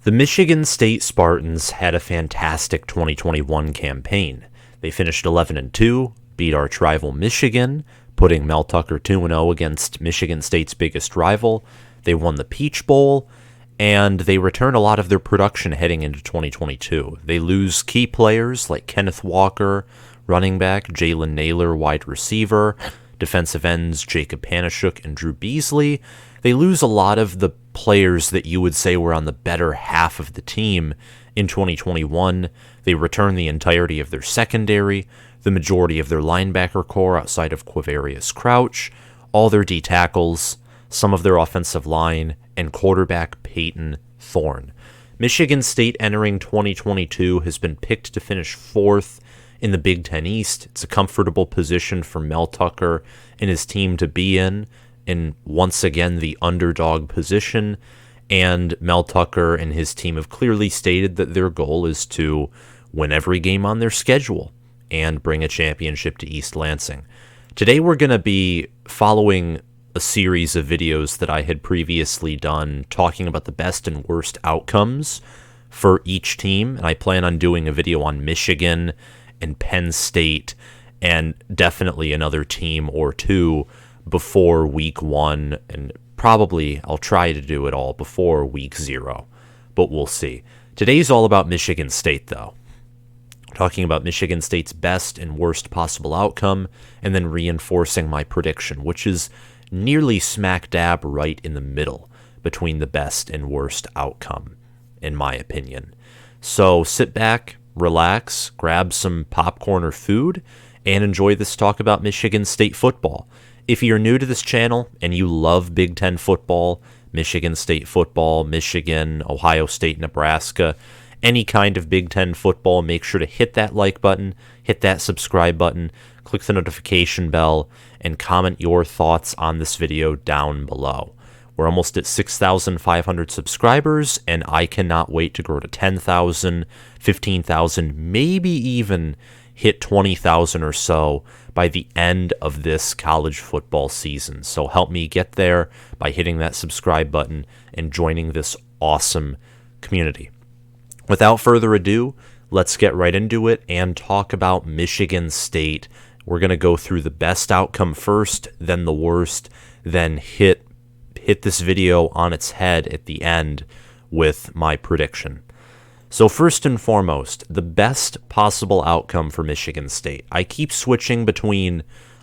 The Michigan State Spartans had a fantastic 2021 campaign. They finished 11-2, beat arch rival Michigan, putting Mel Tucker 2-0 against Michigan State's biggest rival. They won the Peach Bowl, and they returned a lot of their production heading into 2022. They lose key players like Kenneth Walker, running back, Jalen Nailor, wide receiver, defensive ends Jacub and Drew Beesley. They lose a lot of the players that you would say were on the better half of the team in 2021. They return the entirety of their secondary, the majority of their linebacker core outside of Quavarius Crouch, all their D tackles, some of their offensive line, and quarterback Payton Thorne. Michigan State entering 2022 has been picked to finish fourth in the Big Ten East. It's a comfortable position for Mel Tucker and his team to be in once again the underdog position. And Mel Tucker and his team have clearly stated that their goal is to win every game on their schedule and bring a championship to East Lansing. Today we're going to be following a series of videos that I had previously done talking about the best and worst outcomes for each team, and I plan on doing a video on Michigan and Penn State and definitely another team or two before week 1, and probably I'll try to do it all before week 0, but we'll see. Today's all about Michigan State, though. Talking about Michigan State's best and worst possible outcome, and then reinforcing my prediction, which is nearly smack dab right in the middle between the best and worst outcome, in my opinion. So sit back, relax, grab some popcorn or food, and enjoy this talk about Michigan State football. If you're new to this channel and you love Big Ten football, Michigan State football, Michigan, Ohio State, Nebraska, any kind of Big Ten football, make sure to hit that like button, hit that subscribe button, click the notification bell, and comment your thoughts on this video down below. We're almost at 6,500 subscribers, and I cannot wait to grow to 10,000, 15,000, maybe even hit 20,000 or so by the end of this college football season. So help me get there by hitting that subscribe button and joining this awesome community. Without further ado, let's get right into it and talk about Michigan State. We're going to go through the best outcome first, then the worst, then hit this video on its head at the end with my prediction. So first and foremost, the best possible outcome for Michigan State. I keep switching between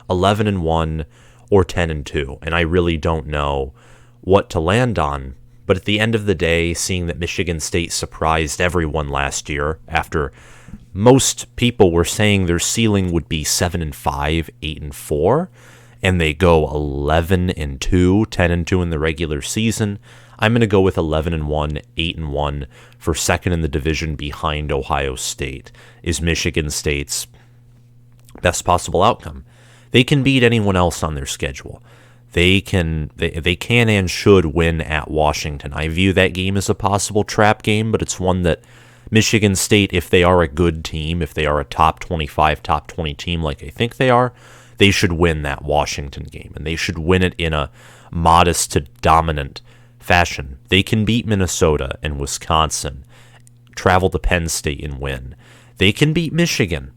11-1 or 10-2, and I really don't know what to land on. But at the end of the day, seeing that Michigan State surprised everyone last year after most people were saying their ceiling would be 7-5, 8-4, and they go 11-2, 10-2 in the regular season, I'm going to go with 11-1, 8-1 for second in the division behind Ohio State is Michigan State's best possible outcome. They can beat anyone else on their schedule. They can and should win at Washington. I view that game as a possible trap game, but it's one that Michigan State, if they are a good team, if they are a top 25, top 20 team like I think they are, they should win that Washington game, and they should win it in a modest to dominant fashion. They can beat Minnesota and Wisconsin, travel to Penn State and win. They can beat Michigan.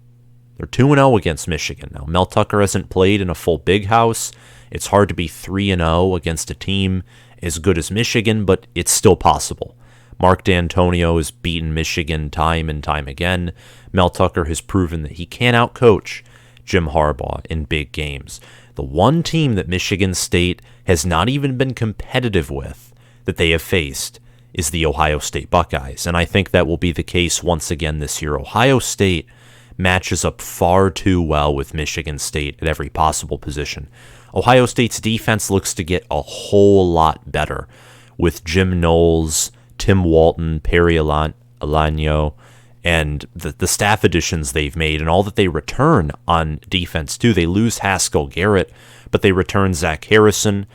They're 2-0 against Michigan. Now, Mel Tucker hasn't played in a full Big House. It's hard to be 3-0 against a team as good as Michigan, but it's still possible. Mark D'Antonio has beaten Michigan time and time again. Mel Tucker has proven that he can outcoach Jim Harbaugh in big games. The one team that Michigan State has not even been competitive with that they have faced is the Ohio State Buckeyes, and I think that will be the case once again this year. Ohio State matches up far too well with Michigan State at every possible position. Ohio State's defense looks to get a whole lot better with Jim Knowles, Tim Walton, Perry Alagno, and the staff additions they've made and all that they return on defense, too. They lose Haskell Garrett, but they return Zach Harrison,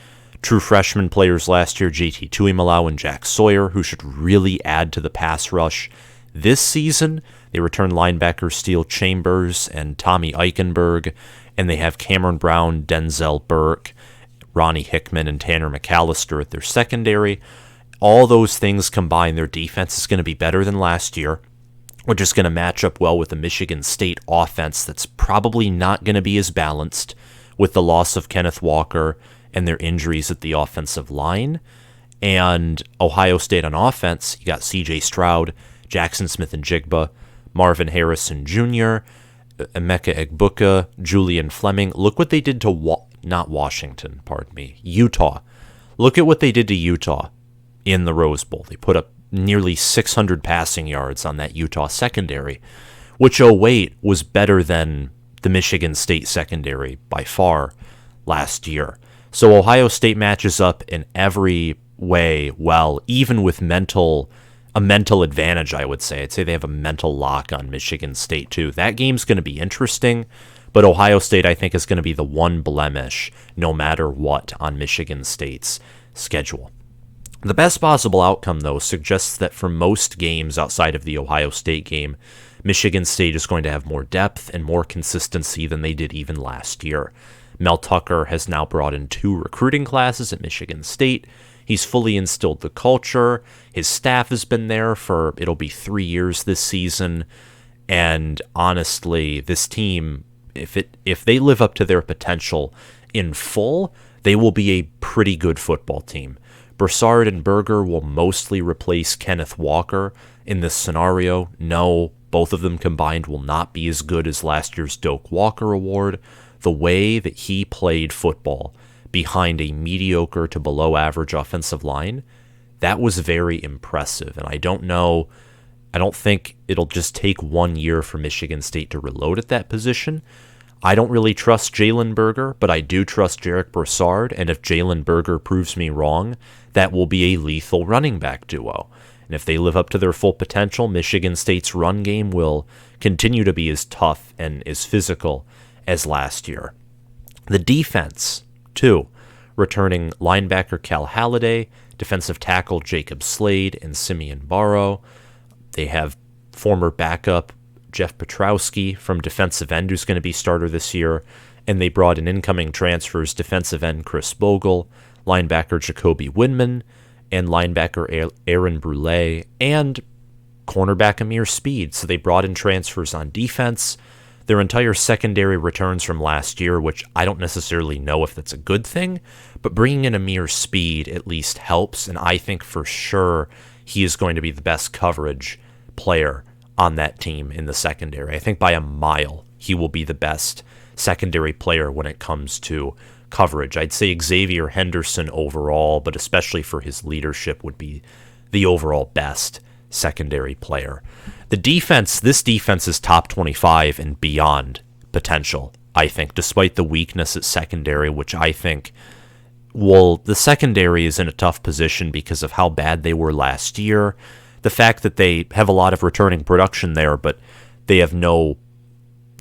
true freshman players last year, JT Tuimoloau and Jack Sawyer, who should really add to the pass rush. This season, they return linebackers Steele Chambers and Tommy Eichenberg, and they have Cameron Brown, Denzel Burke, Ronnie Hickman, and Tanner McAllister at their secondary. all those things combined, their defense is going to be better than last year, which is going to match up well with the Michigan State offense that's probably not going to be as balanced with the loss of Kenneth Walker and their injuries at the offensive line. And Ohio State on offense, you got C.J. Stroud, Jackson Smith-Njigba, Marvin Harrison Jr., Emeka Egbuka, Julian Fleming. Look what they did to Utah. Look at what they did to Utah in the Rose Bowl. They put up nearly 600 passing yards on that Utah secondary, which, oh wait, was better than the Michigan State secondary by far last year. So Ohio State matches up in every way well, even with a mental advantage, I would say. I'd say they have a mental lock on Michigan State too. That game's going to be interesting, but Ohio State, I think, is going to be the one blemish no matter what on Michigan State's schedule. The best possible outcome, though, suggests that for most games outside of the Ohio State game, Michigan State is going to have more depth and more consistency than they did even last year. Mel Tucker has now brought in 2 recruiting classes at Michigan State. He's fully instilled the culture. His staff has been there for, it'll be 3 years this season. And honestly, this team, if they live up to their potential in full, they will be a pretty good football team. Broussard and Berger will mostly replace Kenneth Walker in this scenario. No, both of them combined will not be as good as last year's Doak Walker Award. The way that he played football behind a mediocre to below average offensive line, that was very impressive. And I don't think it'll just take 1 year for Michigan State to reload at that position. I don't really trust Jalen Berger, but I do trust Jarek Broussard, and if Jalen Berger proves me wrong, that will be a lethal running back duo. And if they live up to their full potential, Michigan State's run game will continue to be as tough and as physical as last year. The defense, too, returning linebacker Cal Halliday, defensive tackle Jacub Slade, and Simeon Barrow. They have former backup Jeff Petrowski from defensive end, who's going to be starter this year, and they brought in incoming transfers defensive end Chris Bogle, linebacker Jacoby Windman, and linebacker Aaron Brule, and cornerback Amir Speed. So they brought in transfers on defense. Their entire secondary returns from last year, which I don't necessarily know if that's a good thing, but bringing in Amir Speed at least helps, and I think for sure he is going to be the best coverage player on that team in the secondary. I think by a mile he will be the best secondary player when it comes to coverage. I'd say Xavier Henderson overall, but especially for his leadership, would be the overall best secondary player. The defense, this defense is top 25 and beyond potential, I think, despite the weakness at secondary, which I think, well, the secondary is in a tough position because of how bad they were last year. The fact that they have a lot of returning production there, but they're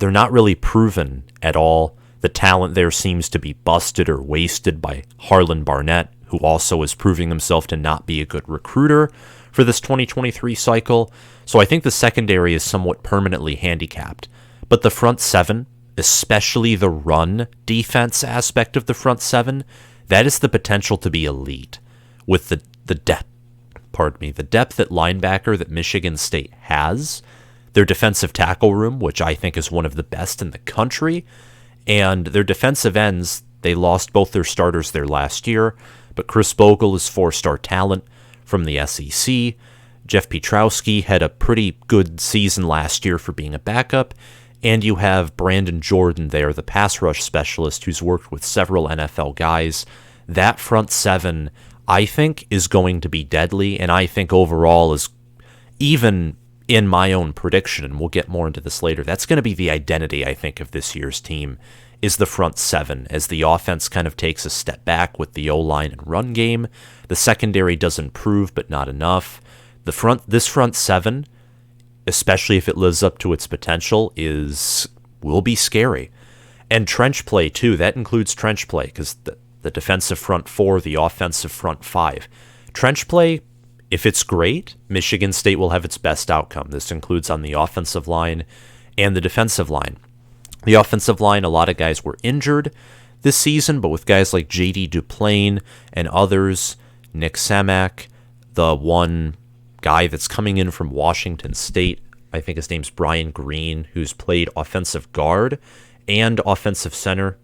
not really proven at all. The talent there seems to be busted or wasted by Harlan Barnett, who also is proving himself to not be a good recruiter for this 2023 cycle. So I think the secondary is somewhat permanently handicapped. But the front seven, especially the run defense aspect of the front seven, that is the potential to be elite with the depth. The depth at linebacker that Michigan State has, their defensive tackle room, which I think is one of the best in the country, and their defensive ends, they lost both their starters there last year, but Chris Bogle is 4-star talent from the SEC. Jeff Petrowski had a pretty good season last year for being a backup, and you have Brandon Jordan there, the pass rush specialist who's worked with several NFL guys. That front seven, I think, is going to be deadly, and I think overall is, even in my own prediction, and we'll get more into this later, that's going to be the identity, I think, of this year's team, is the front seven. As the offense kind of takes a step back with the O-line and run game, the secondary does improve, but not enough. This front seven, especially if it lives up to its potential, will be scary. And trench play, too. That includes trench play, because the defensive front four, the offensive front five. Trench play, if it's great, Michigan State will have its best outcome. This includes on the offensive line and the defensive line. The offensive line, a lot of guys were injured this season, but with guys like J.D. Duplain and others, Nick Samak, The one guy that's coming in from Washington State, I think his name's Brian Green, who's played offensive guard and offensive center.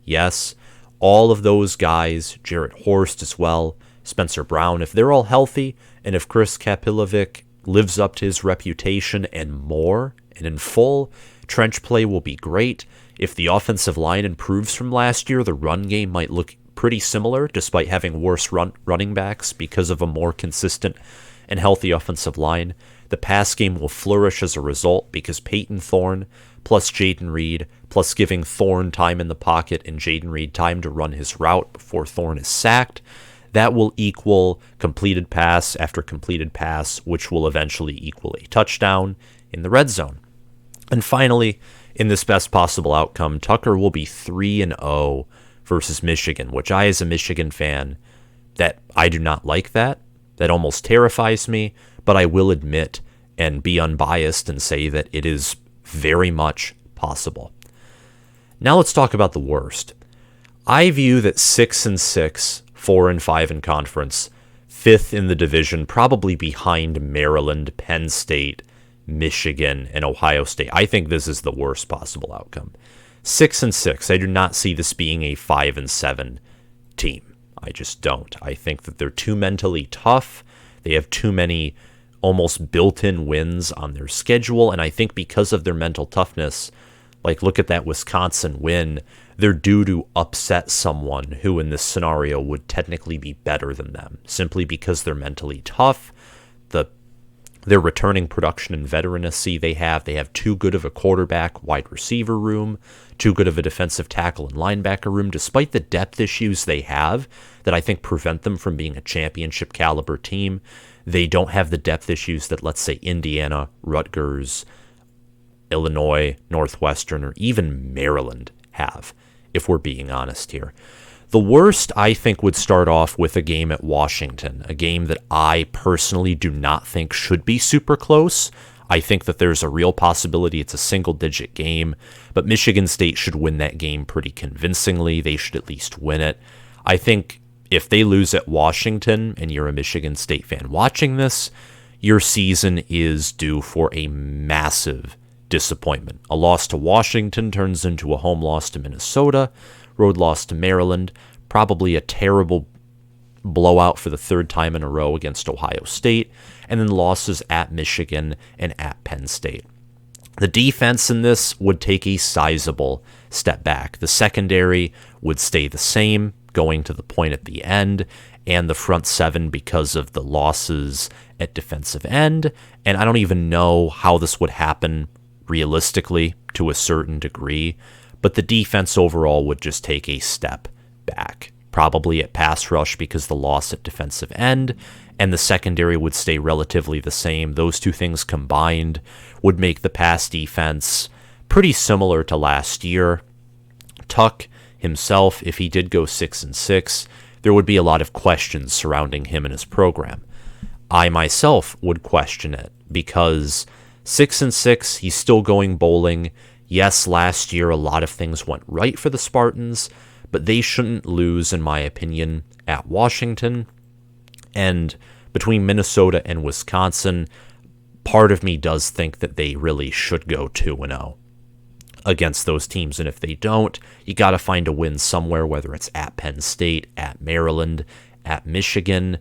Yes, all of those guys, Jarrett Horst as well, Spencer Brown, if they're all healthy, and if Chris Kapilovic lives up to his reputation and more, and in full, trench play will be great. If the offensive line improves from last year, the run game might look pretty similar, despite having worse running backs because of a more consistent and healthy offensive line. The pass game will flourish as a result because Payton Thorne plus Jayden Reed plus giving Thorne time in the pocket and Jayden Reed time to run his route before Thorne is sacked, that will equal completed pass after completed pass, which will eventually equal a touchdown in the red zone. And finally, in this best possible outcome, Tucker will be 3-0 versus Michigan, which I, as a Michigan fan, that I do not like that. That almost terrifies me, but I will admit and be unbiased and say that it is very much possible. Now let's talk about the worst. I view that 6-6, 4-5 in conference, 5th in the division, probably behind Maryland, Penn State, Michigan, and Ohio State. I think this is the worst possible outcome. 6-6, I do not see this being a 5-7 team. I just don't. I think that they're too mentally tough. They have too many almost built-in wins on their schedule, and I think because of their mental toughness, like look at that Wisconsin win, they're due to upset someone who in this scenario would technically be better than them, simply because they're mentally tough. Their returning production and veterancy they have too good of a quarterback, wide receiver room, too good of a defensive tackle and linebacker room, despite the depth issues they have that I think prevent them from being a championship caliber team. They don't have the depth issues that, let's say, Indiana, Rutgers, Illinois, Northwestern, or even Maryland have, if we're being honest here. The worst, I think, would start off with a game at Washington, a game that I personally do not think should be super close. I think that there's a real possibility it's a single-digit game, but Michigan State should win that game pretty convincingly. They should at least win it. I think if they lose at Washington, and you're a Michigan State fan watching this, your season is due for a massive disappointment. A loss to Washington turns into a home loss to Minnesota, road loss to Maryland, probably a terrible blowout for the third time in a row against Ohio State, and then losses at Michigan and at Penn State. The defense in this would take a sizable step back. The secondary would stay the same, going to the point at the end, and the front seven because of the losses at defensive end, and I don't even know how this would happen realistically to a certain degree, but the defense overall would just take a step back, probably at pass rush because the loss at defensive end, and the secondary would stay relatively the same. Those two things combined would make the pass defense pretty similar to last year. Tuck himself, if he did go 6-6, there would be a lot of questions surrounding him and his program. I myself would question it because 6-6, he's still going bowling. Yes, last year a lot of things went right for the Spartans, but they shouldn't lose, in my opinion, at Washington. And between Minnesota and Wisconsin, part of me does think that they really should go 2-0 against those teams. And if they don't, you got to find a win somewhere, whether it's at Penn State, at Maryland, at Michigan.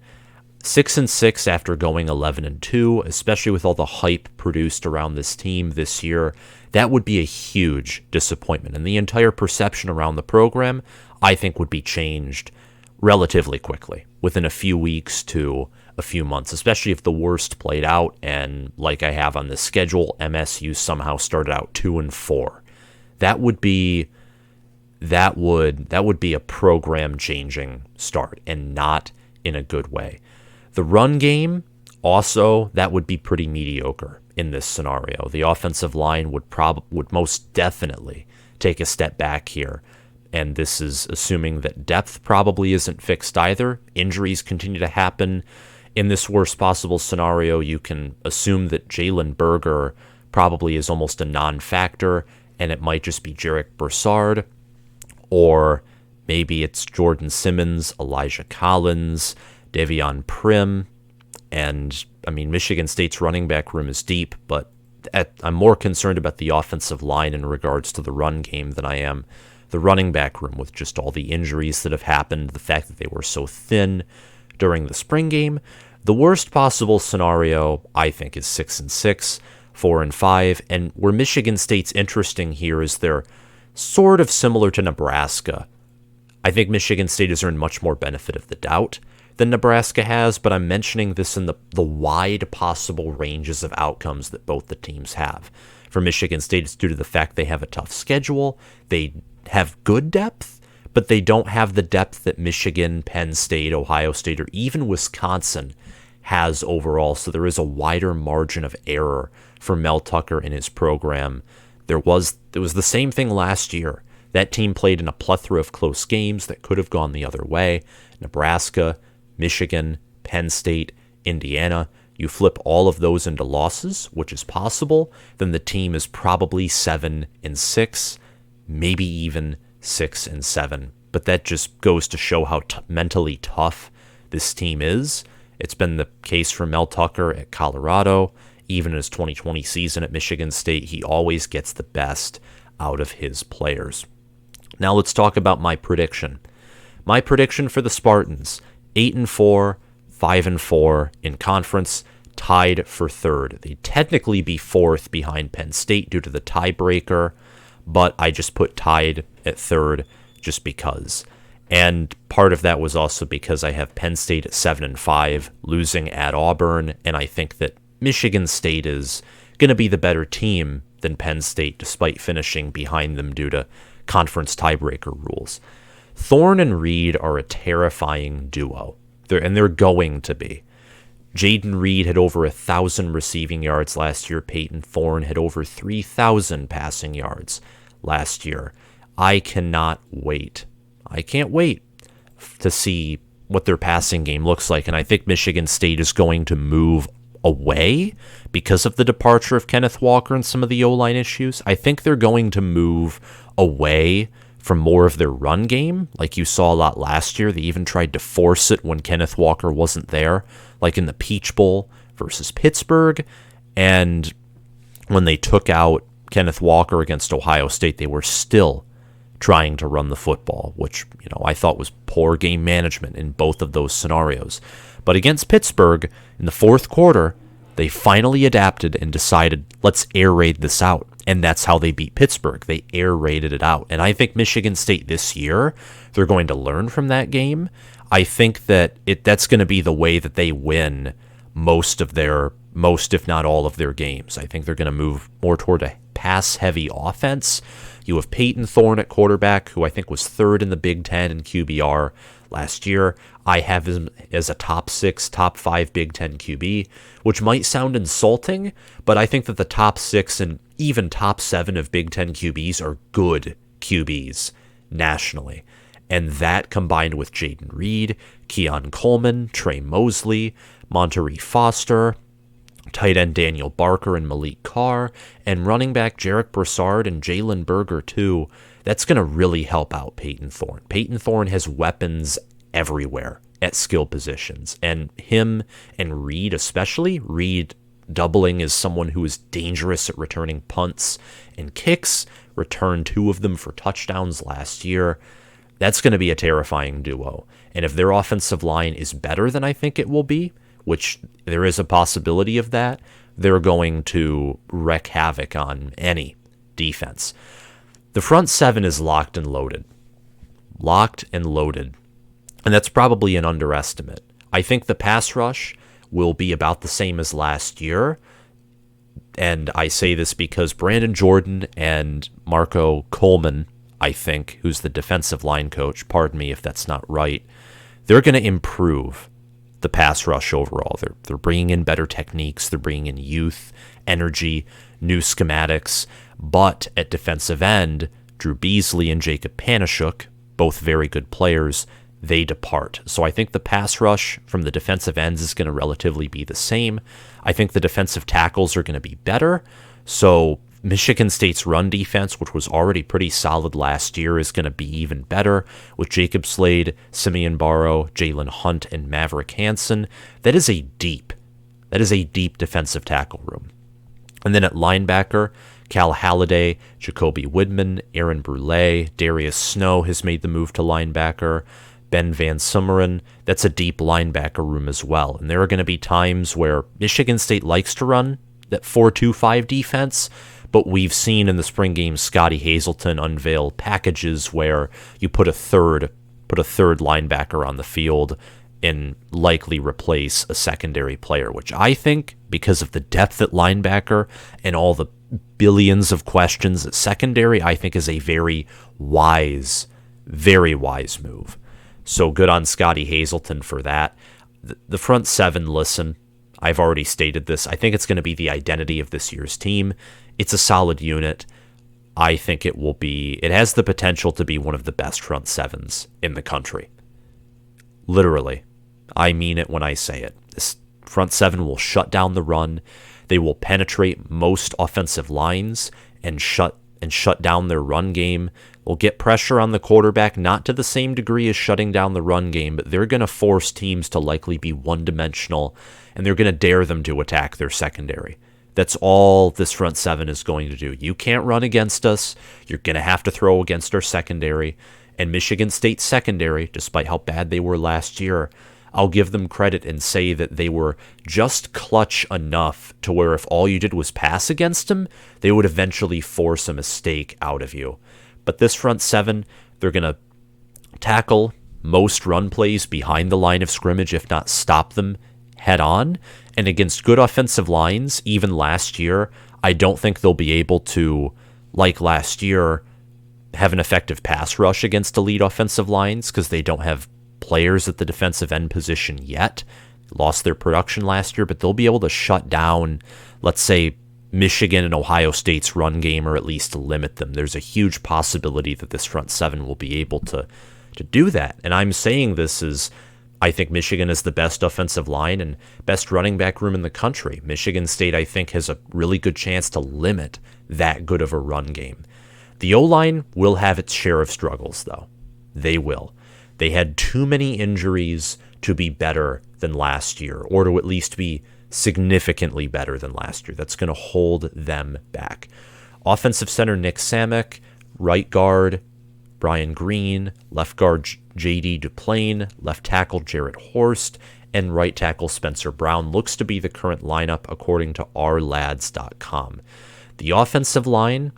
6-6 after going 11-2, especially with all the hype produced around this team this year, that would be a huge disappointment. And the entire perception around the program, I think, would be changed relatively quickly, within a few weeks to a few months, especially if the worst played out. And like I have on this schedule, MSU somehow started out 2-4. That would be a program-changing start, and not in a good way. The run game, also, that would be pretty mediocre in this scenario. The offensive line would most definitely take a step back here, and this is assuming that depth probably isn't fixed either. Injuries continue to happen. In this worst possible scenario, you can assume that Jalen Berger probably is almost a non-factor, and it might just be Jarek Broussard, or maybe it's Jordan Simmons, Elijah Collins, Devion Prim, And, I mean, Michigan State's running back room is deep, but I'm more concerned about the offensive line in regards to the run game than I am the running back room, with just all the injuries that have happened, the fact that they were so thin during the spring game. The worst possible scenario, I think, is 6-6, 4-5, and where Michigan State's interesting here is they're sort of similar to Nebraska. I think Michigan State has earned much more benefit of the doubt than Nebraska has, but I'm mentioning this in the wide possible ranges of outcomes that both the teams have. For Michigan State, it's due to the fact they have a tough schedule, they have good depth, but they don't have the depth that Michigan, Penn State, Ohio State, or even Wisconsin has overall, so there is a wider margin of error for Mel Tucker and his program. It was the same thing last year. That team played in a plethora of close games that could have gone the other way. Nebraska, Michigan, Penn State, Indiana. You flip all of those into losses, which is possible, then the team is probably 7-6, maybe even 6-7. But that just goes to show how mentally tough this team is. It's been the case for Mel Tucker at Colorado. Even in his 2020 season at Michigan State, he always gets the best out of his players. Now let's talk about my prediction. My prediction for the Spartans, 8-4, 5-4 in conference, tied for third. They'd technically be fourth behind Penn State due to the tiebreaker, but I just put tied at third just because. And part of that was also because I have Penn State at 7-5, losing at Auburn, and I think that Michigan State is going to be the better team than Penn State, despite finishing behind them due to conference tiebreaker rules. Thorne and Reed are a terrifying duo, they're going to be. Jayden Reed had over 1,000 receiving yards last year. Payton Thorne had over 3,000 passing yards last year. I cannot wait. I can't wait to see what their passing game looks like, and I think Michigan State is going to move away because of the departure of Kenneth Walker and some of the O-line issues. I think they're going to move away from more of their run game, like you saw a lot last year. They even tried to force it when Kenneth Walker wasn't there, like in the Peach Bowl versus Pittsburgh. And when they took out Kenneth Walker against Ohio State, they were still trying to run the football, which, I thought was poor game management in both of those scenarios. But against Pittsburgh, in the fourth quarter, they finally adapted and decided, let's air raid this out. And that's how they beat Pittsburgh. They air raided it out. And I think Michigan State this year, they're going to learn from that game. I think that that's going to be the way that they win most, if not all of their games. I think they're going to move more toward a pass-heavy offense. You have Payton Thorne at quarterback, who I think was third in the Big Ten in QBR last year. I have him as a top 6, top 5 Big Ten QB, which might sound insulting, but I think that the top 6 and even top 7 of Big Ten QBs are good QBs nationally. And that combined with Jayden Reed, Keon Coleman, Trey Mosley, Monterey Foster, tight end Daniel Barker and Malik Carr, and running back Jarek Broussard and Jalen Berger too, that's going to really help out Payton Thorne. Payton Thorne has weapons everywhere at skill positions, and him and Reed especially, Reed doubling as someone who is dangerous at returning punts and kicks, returned 2 of them for touchdowns last year. That's going to be a terrifying duo. And if their offensive line is better than I think it will be, which there is a possibility of that, they're going to wreak havoc on any defense. The front 7 is locked and loaded. Locked and loaded. And that's probably an underestimate. I think the pass rush will be about the same as last year. And I say this because Brandon Jordan and Marco Coleman, I think, who's the defensive line coach, pardon me if that's not right, they're going to improve the pass rush overall. They're bringing in better techniques. They're bringing in youth, energy, new schematics. But at defensive end, Drew Beesley and Jacub Panasuik, both very good players, they depart. So I think the pass rush from the defensive ends is going to relatively be the same. I think the defensive tackles are going to be better. So Michigan State's run defense, which was already pretty solid last year, is going to be even better with Jacub Slade, Simeon Barrow, Jalen Hunt, and Maverick Hansen. That is a deep That is a deep defensive tackle room. And then at linebacker, Cal Halliday, Jacoby Widman, Aaron Brule, Darius Snow has made the move to linebacker, Ben Van Summeren. That's a deep linebacker room as well. And there are going to be times where Michigan State likes to run that 4-2-5 defense, but we've seen in the spring game Scotty Hazelton unveil packages where you put a third linebacker on the field and likely replace a secondary player, which I think, because of the depth at linebacker and all the billions of questions at secondary, I think is a very wise move. So good on Scotty Hazelton for that. The front seven, listen, I've already stated this. I think it's going to be the identity of this year's team. It's a solid unit. I think it has the potential to be one of the best front sevens in the country. Literally. I mean it when I say it. This front seven will shut down the run. They will penetrate most offensive lines and shut down their run game. Will get pressure on the quarterback, not to the same degree as shutting down the run game, but they're going to force teams to likely be one-dimensional, and they're going to dare them to attack their secondary. That's all this front seven is going to do. You can't run against us. You're going to have to throw against our secondary. And Michigan State's secondary, despite how bad they were last year, I'll give them credit and say that they were just clutch enough to where if all you did was pass against them, they would eventually force a mistake out of you. But this front seven, they're going to tackle most run plays behind the line of scrimmage, if not stop them head on. And against good offensive lines, even last year, I don't think they'll be able to, like last year, have an effective pass rush against elite offensive lines because they don't have players at the defensive end position yet. Lost their production last year, but they'll be able to shut down, let's say, Michigan and Ohio State's run game, or at least limit them. There's a huge possibility that this front seven will be able to do that. And I'm saying this as I think Michigan is the best offensive line and best running back room in the country. Michigan State, I think, has a really good chance to limit that good of a run game. The O-line will have its share of struggles, though. They will. They had too many injuries to be better than last year, or to at least be significantly better than last year. That's going to hold them back. Offensive center Nick Samek, right guard Brian Green, left guard J.D. Duplain, left tackle Jarrett Horst, and right tackle Spencer Brown looks to be the current lineup according to ourlads.com. The offensive line,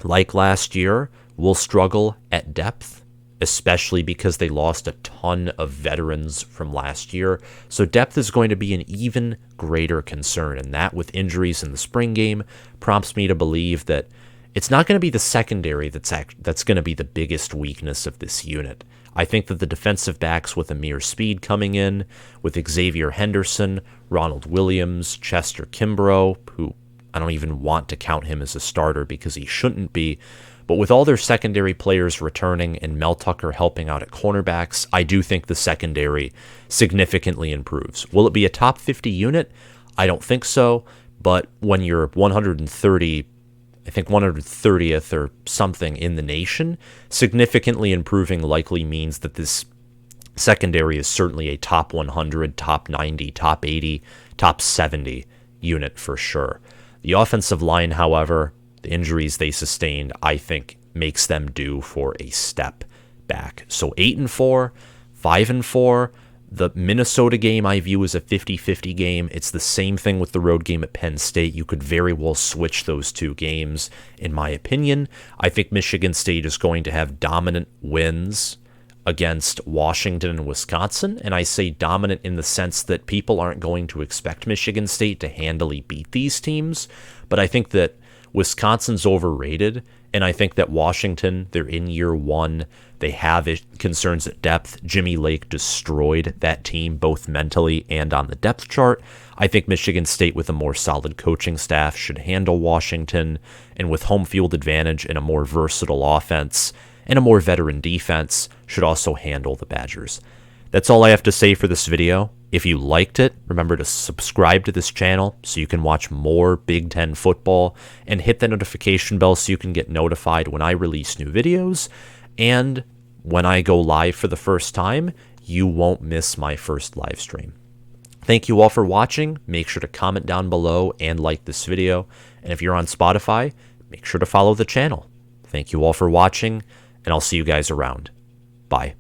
like last year, will struggle at depth, especially because they lost a ton of veterans from last year. So depth is going to be an even greater concern, and that with injuries in the spring game prompts me to believe that it's not going to be the secondary that's going to be the biggest weakness of this unit. I think that the defensive backs with Amir Speed coming in, with Xavier Henderson, Ronald Williams, Chester Kimbrough, who I don't even want to count him as a starter because he shouldn't be, but with all their secondary players returning and Mel Tucker helping out at cornerbacks, I do think the secondary significantly improves. Will it be a top 50 unit? I don't think so, but when you're 130th or something in the nation, significantly improving likely means that this secondary is certainly a top 100, top 90, top 80, top 70 unit for sure. The offensive line, however, the injuries they sustained, I think, makes them due for a step back. So 8-4, 5-4. The Minnesota game I view as a 50-50 game. It's the same thing with the road game at Penn State. You could very well switch those two games, in my opinion. I think Michigan State is going to have dominant wins against Washington and Wisconsin, and I say dominant in the sense that people aren't going to expect Michigan State to handily beat these teams, but I think that Wisconsin's overrated, and I think that Washington, they're in year one. They have concerns at depth. Jimmy Lake destroyed that team both mentally and on the depth chart. I think Michigan State with a more solid coaching staff should handle Washington, and with home field advantage and a more versatile offense and a more veteran defense should also handle the Badgers. That's all I have to say for this video. If you liked it, remember to subscribe to this channel so you can watch more Big Ten football, and hit the notification bell so you can get notified when I release new videos. And when I go live for the first time, you won't miss my first live stream. Thank you all for watching. Make sure to comment down below and like this video. And if you're on Spotify, make sure to follow the channel. Thank you all for watching, and I'll see you guys around. Bye.